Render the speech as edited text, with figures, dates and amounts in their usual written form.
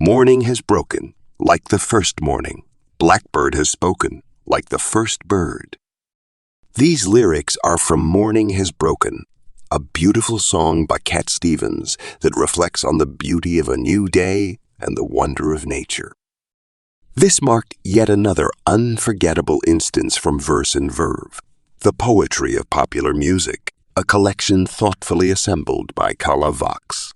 Morning has broken, like the first morning. Blackbird has spoken, like the first bird. These lyrics are from Morning Has Broken, a beautiful song by Cat Stevens that reflects on the beauty of a new day and the wonder of nature. This marked yet another unforgettable instance from Verse and Verve, the poetry of popular music, a collection thoughtfully assembled by Kala Vox.